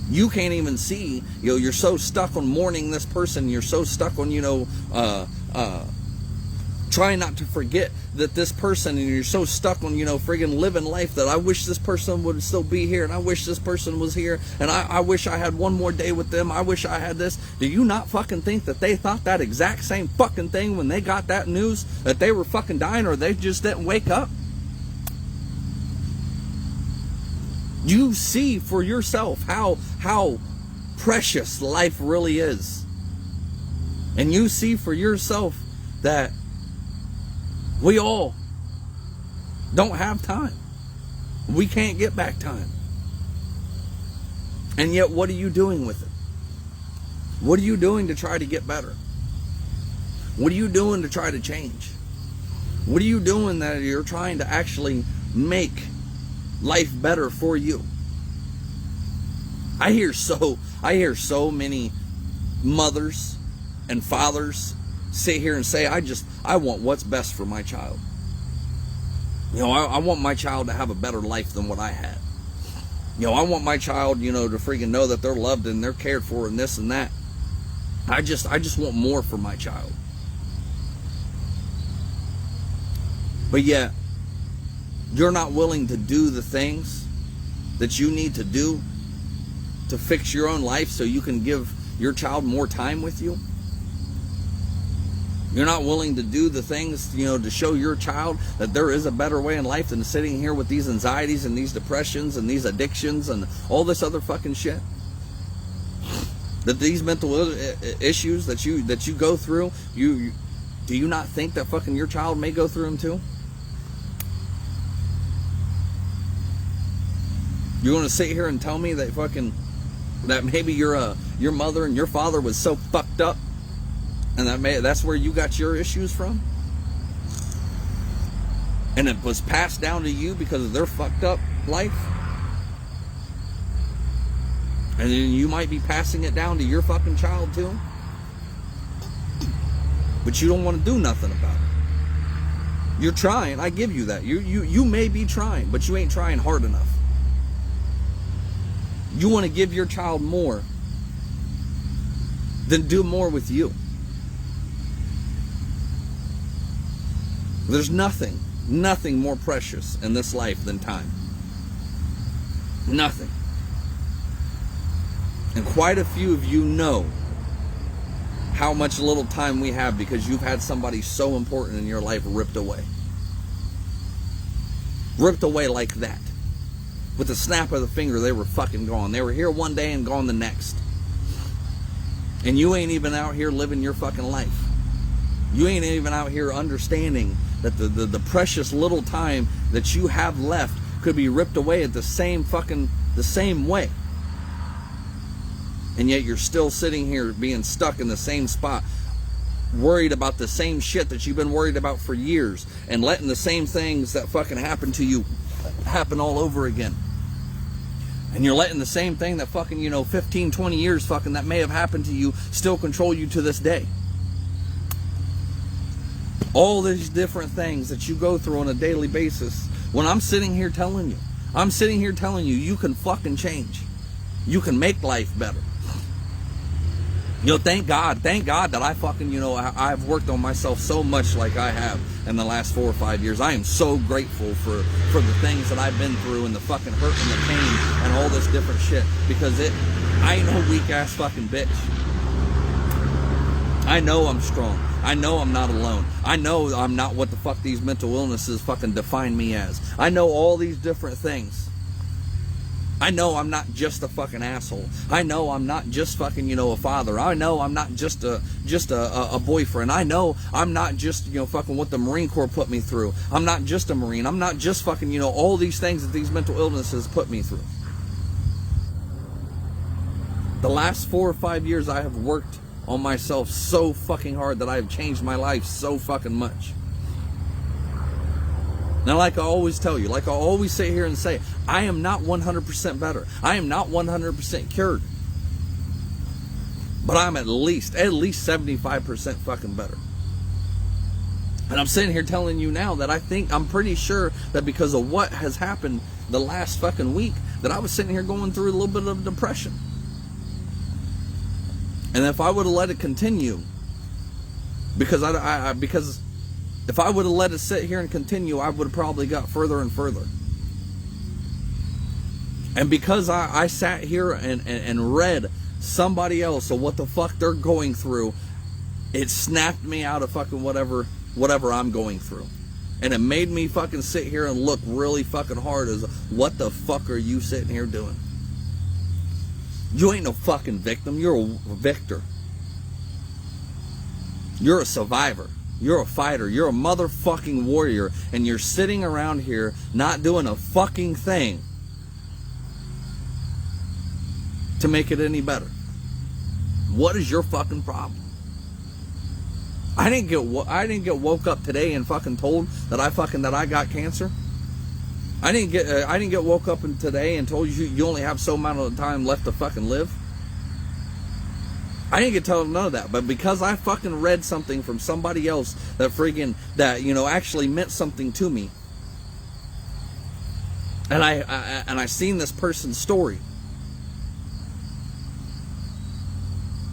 [SPEAKER 2] You can't even see, you're so stuck on mourning this person, you're so stuck on, trying not to forget that this person, and you're so stuck on, friggin' living life that I wish this person would still be here, and I wish this person was here, and I wish I had one more day with them, I wish I had this. Do you not fucking think that they thought that exact same fucking thing when they got that news that they were fucking dying, or they just didn't wake up? You see for yourself how precious life really is. And you see for yourself that we all don't have time. We can't get back time. And yet, what are you doing with it? What are you doing to try to get better? What are you doing to try to change? What are you doing that you're trying to actually make life better for you? I hear so many mothers and fathers sit here and say, I want what's best for my child. I want my child to have a better life than what I had. I want my child, to freaking know that they're loved and they're cared for and this and that. I just want more for my child. But yet, you're not willing to do the things that you need to do to fix your own life so you can give your child more time with you. You're not willing to do the things, to show your child that there is a better way in life than sitting here with these anxieties and these depressions and these addictions and all this other fucking shit. That these mental issues that you go through, do you not think that fucking your child may go through them too? You're going to sit here and tell me that maybe your mother and your father was so fucked up, and that's where you got your issues from, and it was passed down to you because of their fucked up life, and then you might be passing it down to your fucking child too, but you don't want to do nothing about it. You're trying, I give you that. You may be trying, but you ain't trying hard enough. You want to give your child more, then do more with you. There's nothing more precious in this life than time. Nothing. And quite a few of you know how much little time we have because you've had somebody so important in your life ripped away. Ripped away like that. With the snap of the finger, they were fucking gone. They were here one day and gone the next. And you ain't even out here living your fucking life. You ain't even out here understanding that the precious little time that you have left could be ripped away at the same way. And yet you're still sitting here being stuck in the same spot, worried about the same shit that you've been worried about for years, and letting the same things that fucking happen to you happen all over again. And you're letting the same thing that fucking, 15, 20 years fucking that may have happened to you still control you to this day. All these different things that you go through on a daily basis. When I'm sitting here telling you, you can fucking change. You can make life better. Thank God that I fucking, I've worked on myself so much like I have in the last 4 or 5 years. I am so grateful for the things that I've been through and the fucking hurt and the pain and all this different shit. Because I ain't no weak ass fucking bitch. I know I'm strong. I know I'm not alone. I know I'm not what the fuck these mental illnesses fucking define me as. I know all these different things. I know I'm not just a fucking asshole. I know I'm not just fucking, a father. I know I'm not just a boyfriend. I know I'm not just, fucking what the Marine Corps put me through. I'm not just a Marine. I'm not just fucking, all these things that these mental illnesses put me through. The last 4 or 5 years I have worked on myself so fucking hard that I have changed my life so fucking much. Now, like I always tell you, like I always sit here and say, I am not 100% better. I am not 100% cured. But I'm at least 75% fucking better. And I'm sitting here telling you now that I'm pretty sure that because of what has happened the last fucking week, that I was sitting here going through a little bit of depression. And if I would have let it continue, because if I would have let it sit here and continue, I would have probably got further and further. And because I sat here and read somebody else of what the fuck they're going through, it snapped me out of fucking whatever I'm going through. And it made me fucking sit here and look really fucking hard as what the fuck are you sitting here doing? You ain't no fucking victim. You're a victor. You're a survivor. You're a fighter. You're a motherfucking warrior. And you're sitting around here not doing a fucking thing to make it any better. What is your fucking problem? I didn't get woke up today and fucking told that I got cancer. I didn't get woke up today and told you only have so amount of time left to fucking live. I didn't get told none of that, but because I fucking read something from somebody else that actually meant something to me, and I seen this person's story,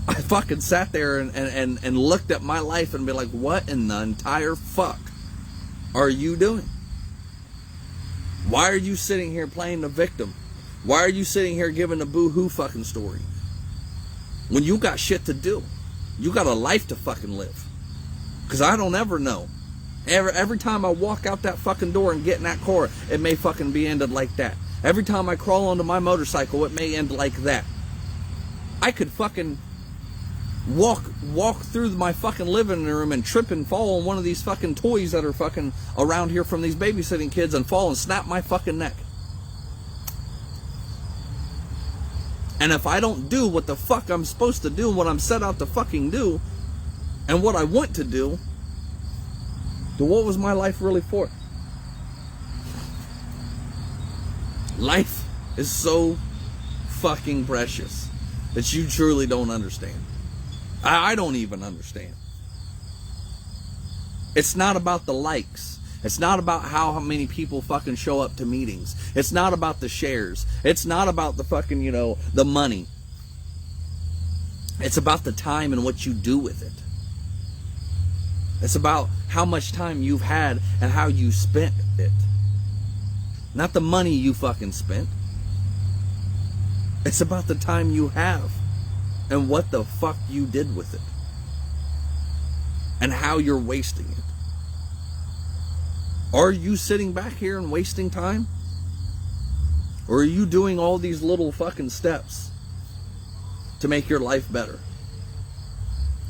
[SPEAKER 2] I fucking sat there and looked at my life and be like, what in the entire fuck are you doing? Why are you sitting here playing the victim? Why are you sitting here giving a boo-hoo fucking story? When you got shit to do. You got a life to fucking live. Because I don't ever know. Every time I walk out that fucking door and get in that car, it may fucking be ended like that. Every time I crawl onto my motorcycle, it may end like that. I could fucking walk through my fucking living room and trip and fall on one of these fucking toys that are fucking around here from these babysitting kids and fall and snap my fucking neck. And if I don't do what the fuck I'm supposed to do, what I'm set out to fucking do, and what I want to do, then what was my life really for? Life is so fucking precious that you truly don't understand. I don't even understand. It's not about the likes. It's not about how many people fucking show up to meetings. It's not about the shares. It's not about the fucking, the money. It's about the time and what you do with it. It's about how much time you've had and how you spent it. Not the money you fucking spent. It's about the time you have and what the fuck you did with it. And how you're wasting it. Are you sitting back here and wasting time? Or are you doing all these little fucking steps to make your life better?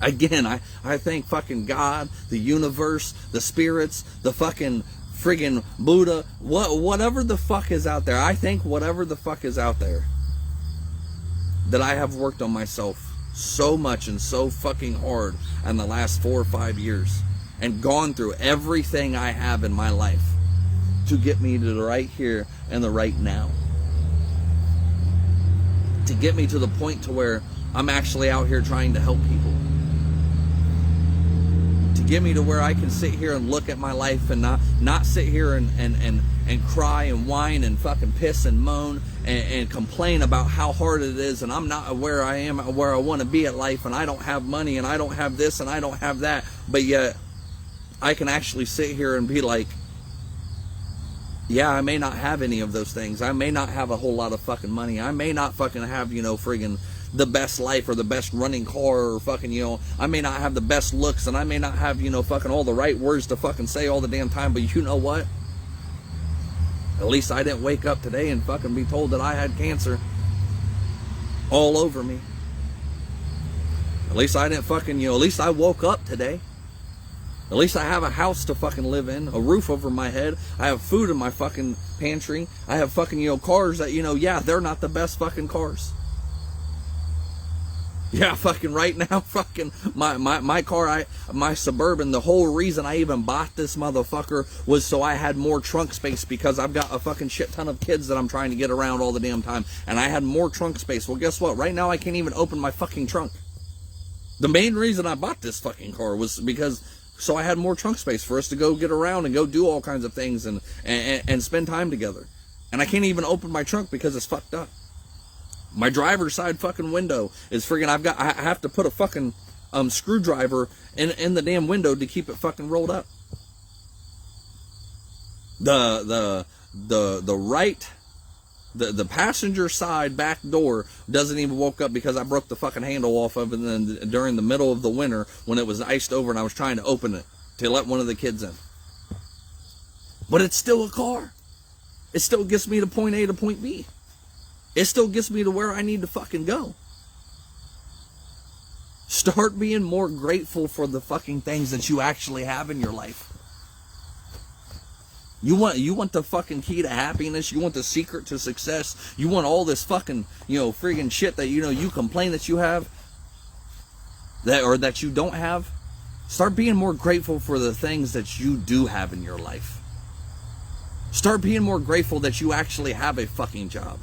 [SPEAKER 2] Again, I thank fucking God, the universe, the spirits, the fucking friggin' Buddha, whatever the fuck is out there. I thank whatever the fuck is out there that I have worked on myself so much and so fucking hard in the last 4 or 5 years and gone through everything I have in my life to get me to the right here and the right now. To get me to the point to where I'm actually out here trying to help people. To get me to where I can sit here and look at my life and not sit here and cry and whine and fucking piss and moan and complain about how hard it is and I'm not where I am, where I want to be at life, and I don't have money and I don't have this and I don't have that, but yet I can actually sit here and be like, yeah, I may not have any of those things. I may not have a whole lot of fucking money. I may not fucking have, friggin' the best life or the best running car or fucking, I may not have the best looks and I may not have, fucking all the right words to fucking say all the damn time, but you know what? At least I didn't wake up today and fucking be told that I had cancer all over me. At least I didn't fucking, at least I woke up today. At least I have a house to fucking live in, a roof over my head. I have food in my fucking pantry. I have fucking, cars that, yeah, they're not the best fucking cars. Yeah, fucking right now, fucking my car, my Suburban, the whole reason I even bought this motherfucker was so I had more trunk space, because I've got a fucking shit ton of kids that I'm trying to get around all the damn time, and I had more trunk space. Well, guess what? Right now I can't even open my fucking trunk. The main reason I bought this fucking car was because so I had more trunk space for us to go get around and go do all kinds of things and spend time together. And I can't even open my trunk because it's fucked up. My driver's side fucking window is friggin', I have to put a fucking screwdriver in the damn window to keep it fucking rolled up. The passenger side back door doesn't even woke up because I broke the fucking handle off of it during the middle of the winter when it was iced over and I was trying to open it to let one of the kids in. But it's still a car. It still gets me to point A to point B. It still gets me to where I need to fucking go. Start being more grateful for the fucking things that you actually have in your life. You want the fucking key to happiness. You want the secret to success. You want all this fucking, friggin' shit that, you complain that you have. That you don't have. Start being more grateful for the things that you do have in your life. Start being more grateful that you actually have a fucking job.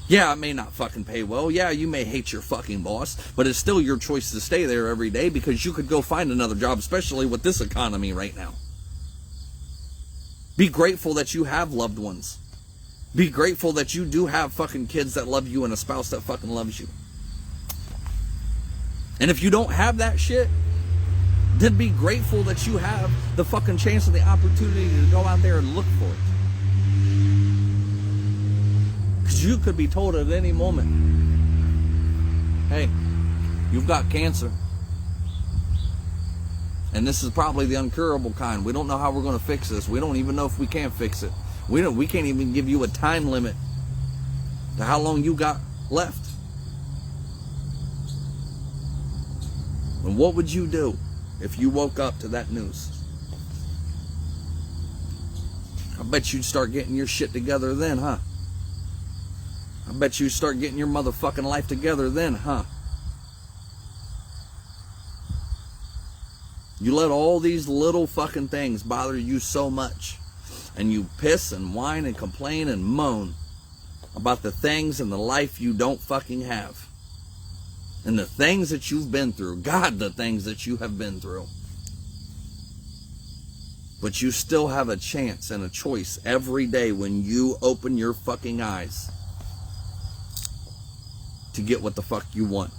[SPEAKER 2] Yeah, it may not fucking pay well. Yeah, you may hate your fucking boss, but it's still your choice to stay there every day because you could go find another job, especially with this economy right now. Be grateful that you have loved ones. Be grateful that you do have fucking kids that love you and a spouse that fucking loves you. And if you don't have that shit, then be grateful that you have the fucking chance and the opportunity to go out there and look for it. Because you could be told at any moment, hey, you've got cancer. And this is probably the uncurable kind. We don't know how we're going to fix this. We don't even know if we can fix it. We can't even give you a time limit to how long you got left. And what would you do if you woke up to that news? I bet you'd start getting your shit together then, huh? I bet you'd start getting your motherfucking life together then, huh? You let all these little fucking things bother you so much. And you piss and whine and complain and moan about the things in the life you don't fucking have. And the things that you've been through. God, the things that you have been through. But you still have a chance and a choice every day when you open your fucking eyes to get what the fuck you want.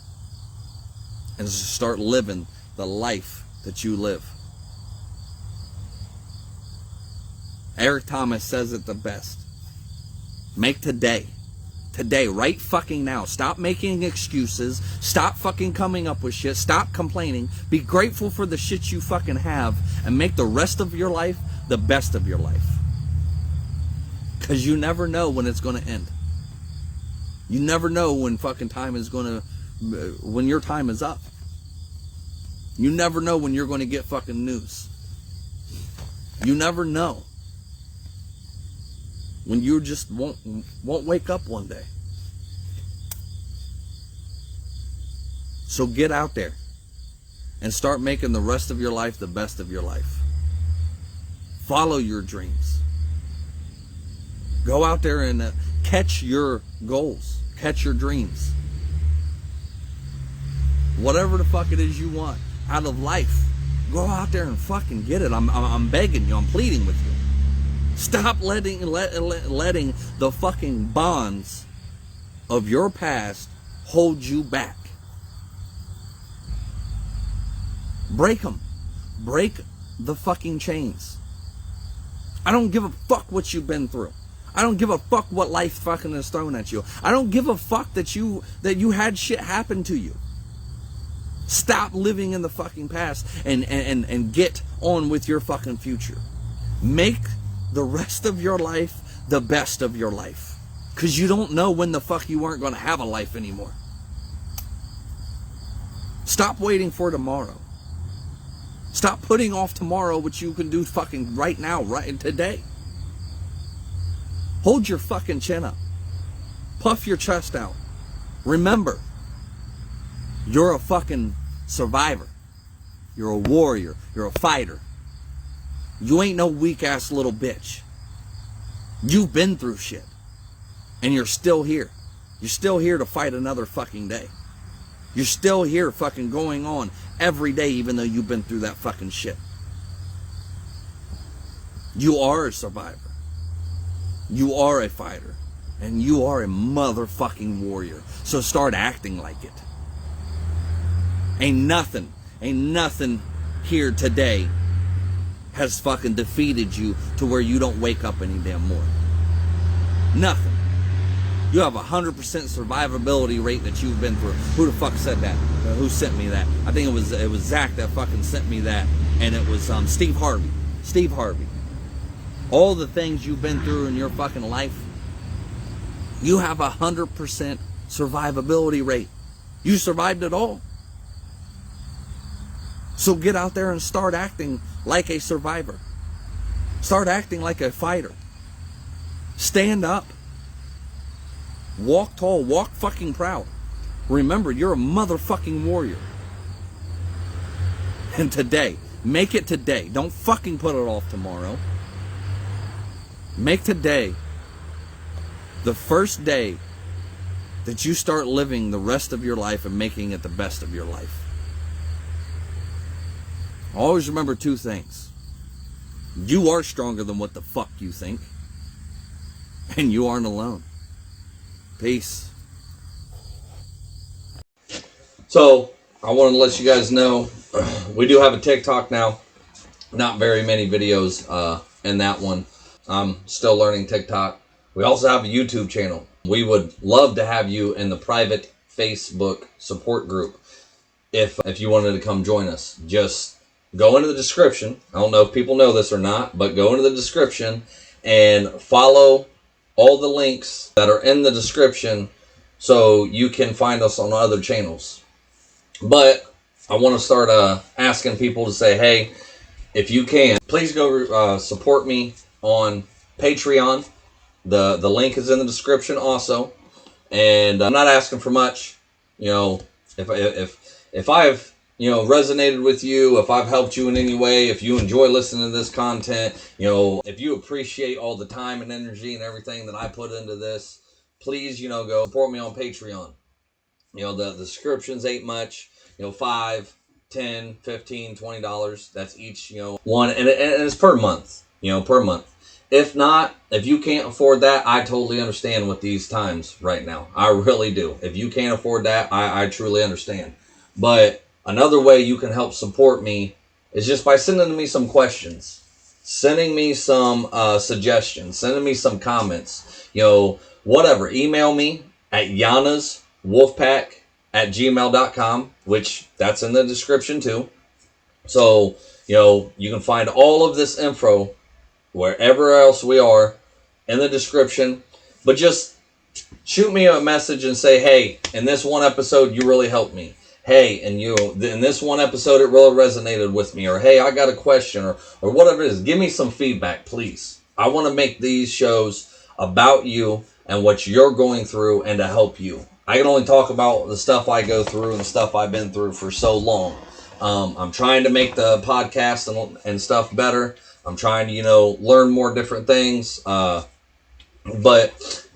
[SPEAKER 2] And to start living the life that you live. Eric Thomas says it the best. Make today. Today, right fucking now. Stop making excuses. Stop fucking coming up with shit. Stop complaining. Be grateful for the shit you fucking have. And make the rest of your life the best of your life. Because you never know when it's going to end. You never know when fucking time is going to... when your time is up. You never know when you're going to get fucking news. You never know when you just won't wake up one day. So get out there and start making the rest of your life the best of your life. Follow your dreams. Go out there and catch your goals. Catch your dreams. Whatever the fuck it is you want out of life, go out there and fucking get it. I'm begging you. I'm pleading with you. Stop letting the fucking bonds of your past hold you back. Break them. Break the fucking chains. I don't give a fuck what you've been through. I don't give a fuck what life fucking has thrown at you. I don't give a fuck that you had shit happen to you. Stop living in the fucking past and get on with your fucking future. Make the rest of your life the best of your life. Because you don't know when the fuck you aren't going to have a life anymore. Stop waiting for tomorrow. Stop putting off tomorrow what you can do fucking right now, right today. Hold your fucking chin up. Puff your chest out. Remember, you're a fucking survivor. You're a warrior. You're a fighter. You ain't no weak ass little bitch. You've been through shit. And you're still here. You're still here to fight another fucking day. You're still here fucking going on every day even though you've been through that fucking shit. You are a survivor. You are a fighter. And you are a motherfucking warrior. So start acting like it. Ain't nothing here today has fucking defeated you to where you don't wake up any damn more. Nothing. You have 100% survivability rate that you've been through. Who the fuck said that? Who sent me that? I think it was Zach that fucking sent me that, and it was Steve Harvey. Steve Harvey. All the things you've been through in your fucking life, you have 100% survivability rate. You survived it all. So get out there and start acting like a survivor. Start acting like a fighter. Stand up. Walk tall. Walk fucking proud. Remember, you're a motherfucking warrior. And today, make it today. Don't fucking put it off tomorrow. Make today the first day that you start living the rest of your life and making it the best of your life. Always remember two things. You are stronger than what the fuck you think. And you aren't alone. Peace. So, I wanted to let you guys know, we do have a TikTok now. Not very many videos in that one. I'm still learning TikTok. We also have a YouTube channel. We would love to have you in the private Facebook support group. If you wanted to come join us, just go into the description. I don't know if people know this or not, but go into the description and follow all the links that are in the description so you can find us on other channels. But I want to start asking people to say, hey, if you can, please go support me on Patreon. The link is in the description also. And I'm not asking for much. You know, if I've resonated with you, if I've helped you in any way, if you enjoy listening to this content, if you appreciate all the time and energy and everything that I put into this, please, go support me on Patreon. The subscriptions ain't much, $5, $10, $15, $20. That's each, one, and it's per month, per month. If not, if you can't afford that, I totally understand with these times right now. I really do. If you can't afford that, I truly understand. But another way you can help support me is just by sending me some questions, sending me some suggestions, sending me some comments, whatever. Email me at yanaswolfpack@gmail.com, which that's in the description too. So, you can find all of this info wherever else we are in the description. But just shoot me a message and say, hey, in this one episode, you really helped me. Hey, and in this one episode, it really resonated with me. Or, hey, I got a question, or whatever it is. Give me some feedback, please. I want to make these shows about you and what you're going through and to help you. I can only talk about the stuff I go through and the stuff I've been through for so long. I'm trying to make the podcast and stuff better. I'm trying to, learn more different things. But,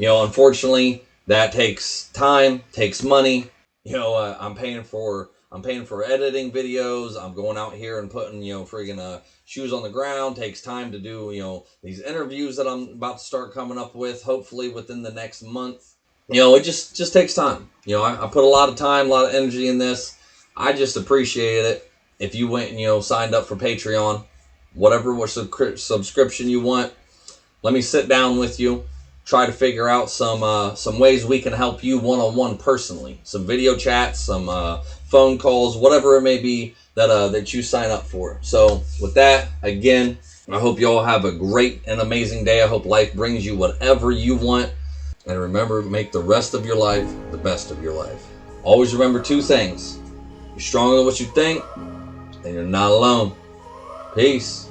[SPEAKER 2] unfortunately, that takes time, takes money. I'm paying for editing videos. I'm going out here and putting, friggin' shoes on the ground. Takes time to do, these interviews that I'm about to start coming up with, hopefully within the next month. It just takes time. I put a lot of time, a lot of energy in this. I just appreciate it. If you went and, signed up for Patreon, whatever subscription you want, let me sit down with you, try to figure out some ways we can help you one-on-one personally. Some video chats, some phone calls, whatever it may be that you sign up for. So with that, again, I hope you all have a great and amazing day. I hope life brings you whatever you want. And remember, make the rest of your life the best of your life. Always remember two things. You're stronger than what you think, and you're not alone. Peace.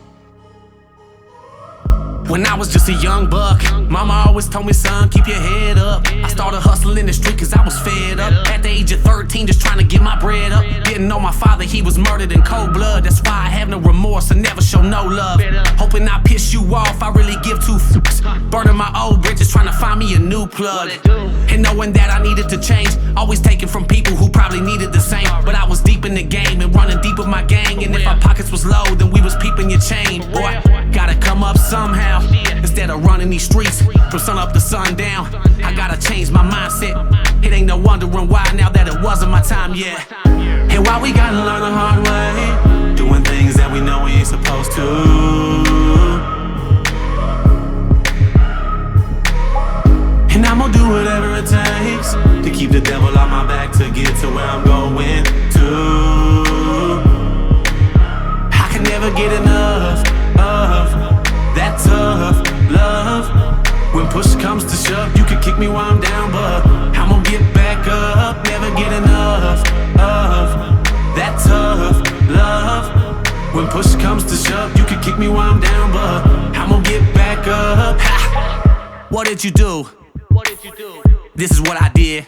[SPEAKER 1] When I was just a young buck, mama always told me, son, keep your head up. I started hustling in the street cause I was fed up. At the age of 13, just trying to get my bread up. Didn't know my father, he was murdered in cold blood. That's why I have no remorse and never show no love. Hoping I piss you off, I really give two fucks. Burning my old bridges, trying to find me a new plug. And knowing that I needed to change, always taking from people who probably needed the same. But I was deep in the game and running deep with my gang. And if our pockets was low, then we was peeping your chain. Boy, gotta come up somehow. Instead of running these streets from sun up to sundown, I gotta change my mindset. It ain't no wondering why now that it wasn't my time yet. And why we gotta learn the hard way, doing things that we know we ain't supposed to. And I'm gonna do whatever it takes to keep the devil on my back to get to where I'm going to. I can never get enough of that tough love. When push comes to shove, you can kick me while I'm down, but I'm gonna get back up. Never get enough of that tough love. When push comes to shove, you can kick me while I'm down, but I'm gonna get back up. Ha! What did you do? This is what I did.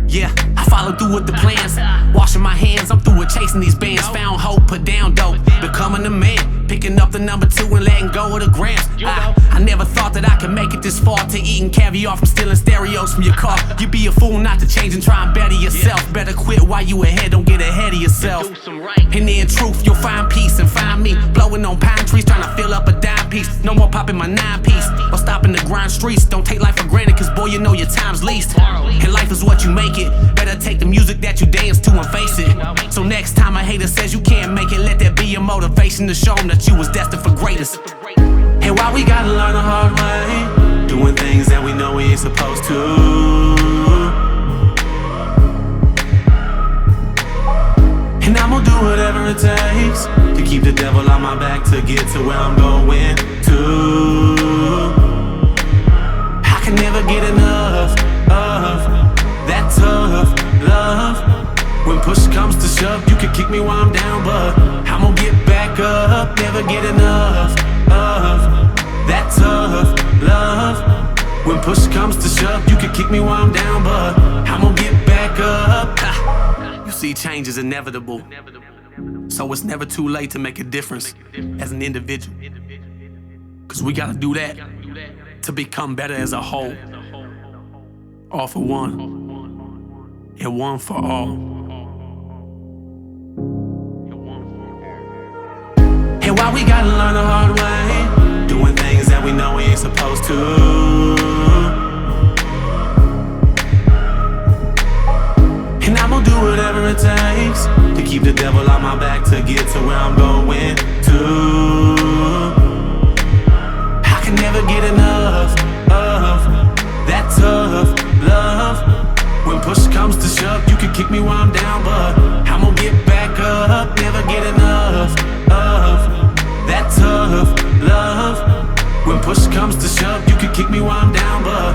[SPEAKER 1] Yeah, I followed through with the plans. Washing my hands, I'm through with chasing these bands. Found hope, put down dope, becoming a man. Picking up the number 2 and letting go of the grams. I never thought that I could make it this far, to eating caviar from stealing stereos from your car. You'd be a fool not to change and try and better yourself. Better quit while you ahead, don't get ahead of yourself. And in truth, you'll find peace and find me blowing on pine trees, trying to fill up a dime piece. No more popping my 9-piece or stopping the grind streets. Don't take life for granted, cause boy, you know your time's least. And life is what you make it. Better take the music that you dance to and face it. So next time a hater says you can't make it, let that be your motivation to show them that you was destined for greatness. And why we gotta learn the hard way, doing things that we know we ain't supposed to. And I'm gonna do whatever it takes to keep the devil on my back to get to where I'm going to. I can never get enough of that tough love. When push comes to shove, you can kick me while I'm down, but I'm gonna get back up. Never get enough of that tough love. When push comes to shove, you can kick me while I'm down, but I'm gonna get back up. You see, change is inevitable, so it's never too late to make a difference as an individual. Cause we gotta do that to become better as a whole. All for one, and one for all. Now we gotta learn the hard way, doing things that we know we ain't supposed to. And I'm gonna do whatever it takes to keep the devil on my back to get to where I'm going to. I can never get enough of that tough love. When push comes to shove, you can kick me while I'm down, but I'm gonna get back up. Never get enough of that tough love. When push comes to shove, you can kick me while I'm down, but